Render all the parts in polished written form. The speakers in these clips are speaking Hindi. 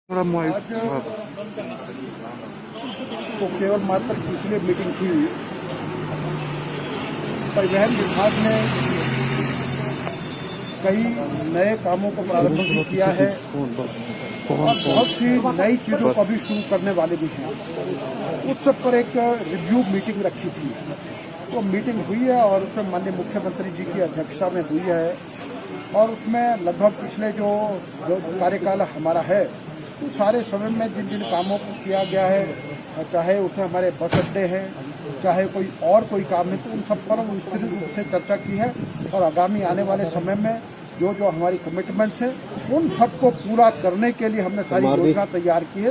आज तो केवल मात्र इसलिए मीटिंग थी, परिवहन विभाग ने कई नए कामों को प्रारंभ भी किया है और बहुत सी नई चीज़ों को भी शुरू करने वाले भी हैं। उस सब पर एक रिव्यू मीटिंग रखी थी। तो मीटिंग हुई है और उसमें माननीय मुख्यमंत्री जी की अध्यक्षता में हुई है और उसमें लगभग पिछले जो कार्यकाल हमारा है तो सारे समय में जिन जिन कामों को किया गया है, चाहे उसमें हमारे बस अड्डे हैं, चाहे कोई काम है, तो उन सब पर विस्तृत रूप से चर्चा की है और आगामी आने वाले समय में जो जो हमारी कमिटमेंट्स हैं उन सबको पूरा करने के लिए हमने सारी योजना तैयार की है।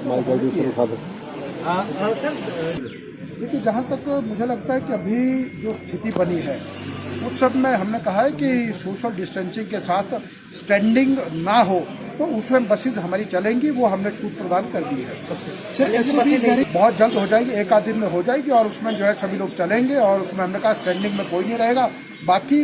देखिए, जहाँ तक मुझे लगता है कि अभी जो स्थिति बनी है उस सब में हमने कहा है कि सोशल डिस्टेंसिंग के साथ स्टैंडिंग ना हो तो उसमें बसेज हमारी चलेंगी, वो हमने छूट प्रदान कर दी है। बहुत जल्द हो जाएगी, एक आध दिन में हो जाएगी और उसमें जो है सभी लोग चलेंगे और उसमें हमने कहा स्टैंडिंग में कोई नहीं रहेगा। बाकी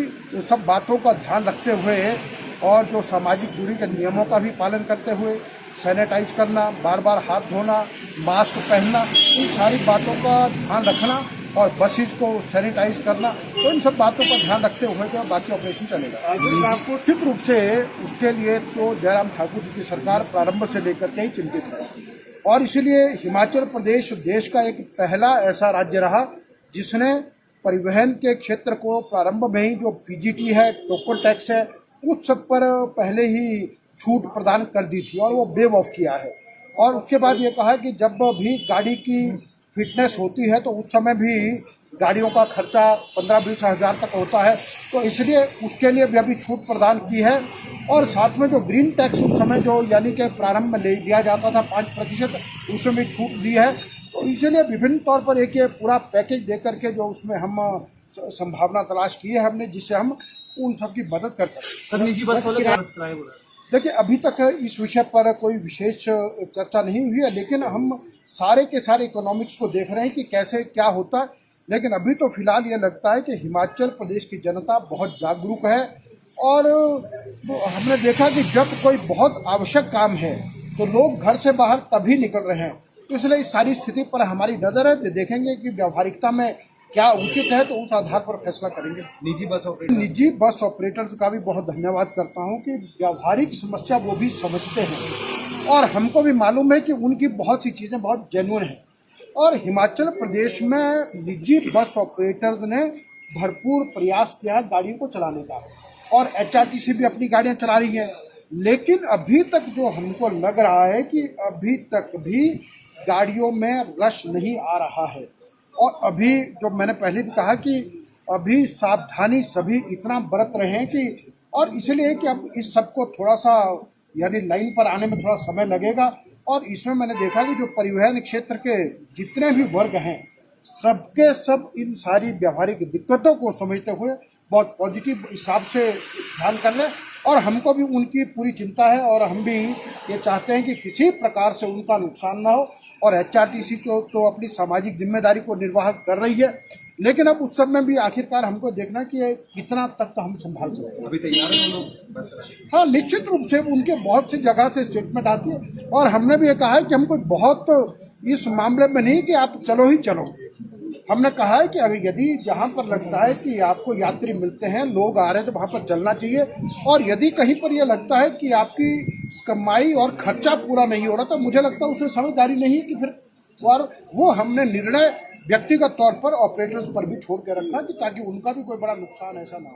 सब बातों का ध्यान रखते हुए और जो सामाजिक दूरी के नियमों का भी पालन करते हुए सैनिटाइज करना, बार बार हाथ धोना, मास्क पहनना, इन सारी बातों का ध्यान रखना और बसेज को सैनिटाइज करना, तो इन सब बातों का ध्यान रखते हुए जो बाकी ऑपरेशन चलेगा। निश्चित रूप से उसके लिए तो जयराम ठाकुर जी की सरकार प्रारंभ से लेकर के ही चिंतित है और इसीलिए हिमाचल प्रदेश देश का एक पहला ऐसा राज्य रहा जिसने परिवहन के क्षेत्र को प्रारंभ में ही जो पीजीटी है, टोकन टैक्स है, उस सब पर पहले ही छूट प्रदान कर दी थी और वो वेव ऑफ किया है। और उसके बाद ये कहा कि जब भी गाड़ी की फिटनेस होती है तो उस समय भी गाड़ियों का खर्चा 15-20 हज़ार तक होता है, तो इसलिए उसके लिए भी अभी छूट प्रदान की है। और साथ में जो ग्रीन टैक्स उस समय जो यानी कि प्रारंभ में ले दिया जाता था 5%, उसमें भी छूट दी है। तो इसलिए विभिन्न तौर पर एक ये पूरा पैकेज दे करके जो उसमें हम संभावना तलाश की है हमने, जिससे हम उन सब की मदद कर सकते। निजी बस वाले देखिए, अभी तक इस विषय पर कोई विशेष चर्चा नहीं हुई है, लेकिन हम सारे के सारे इकोनॉमिक्स को देख रहे हैं कि कैसे क्या होता है। लेकिन अभी तो फिलहाल ये लगता है कि हिमाचल प्रदेश की जनता बहुत जागरूक है और हमने देखा कि जब कोई बहुत आवश्यक काम है तो लोग घर से बाहर तभी निकल रहे हैं। तो इसलिए इस सारी स्थिति पर हमारी नजर है, देखेंगे कि व्यावहारिकता में क्या उचित है तो उस आधार पर फैसला करेंगे। निजी बस ऑपरेटर्स का भी बहुत धन्यवाद करता हूं कि व्यावहारिक समस्या वो भी समझते हैं और हमको भी मालूम है कि उनकी बहुत सी चीजें बहुत जेन्युइन हैं। और हिमाचल प्रदेश में निजी बस ऑपरेटर्स ने भरपूर प्रयास किया है गाड़ियों को चलाने का और एचआरटीसी भी अपनी गाड़ियां चला रही है। लेकिन अभी तक जो हमको लग रहा है कि अभी तक भी गाड़ियों में रश नहीं आ रहा है। और अभी जो मैंने पहले भी कहा कि अभी सावधानी सभी इतना बरत रहे हैं कि, और इसलिए कि अब इस सबको थोड़ा सा यानी लाइन पर आने में थोड़ा समय लगेगा। और इसमें मैंने देखा कि जो परिवहन क्षेत्र के जितने भी वर्ग हैं सबके सब इन सारी व्यावहारिक दिक्कतों को समझते हुए बहुत पॉजिटिव हिसाब से ध्यान कर लें और हमको भी उनकी पूरी चिंता है और हम भी ये चाहते हैं कि किसी प्रकार से उनका नुकसान ना हो। और एचआरटीसी तो अपनी सामाजिक जिम्मेदारी को निर्वाह कर रही है, लेकिन अब उस सब में भी आखिरकार हमको देखना कि कितना तक हम संभाल सकते हैं। अभी तैयार है लोग बस? हाँ, निश्चित रूप से उनके बहुत सी जगह से स्टेटमेंट आती है और हमने भी ये कहा है कि हमको बहुत इस मामले में नहीं कि आप चलो ही चलो। हमने कहा है कि अगर यदि जहाँ पर लगता है कि आपको यात्री मिलते हैं, लोग आ रहे हैं, तो वहाँ पर चलना चाहिए। और यदि कहीं पर यह लगता है कि आपकी कमाई और खर्चा पूरा नहीं हो रहा तो मुझे लगता है उसमें समझदारी नहीं कि फिर, और वो हमने निर्णय व्यक्तिगत तौर पर ऑपरेटर्स पर भी छोड़ के रखा कि ताकि उनका भी कोई बड़ा नुकसान ऐसा ना हो।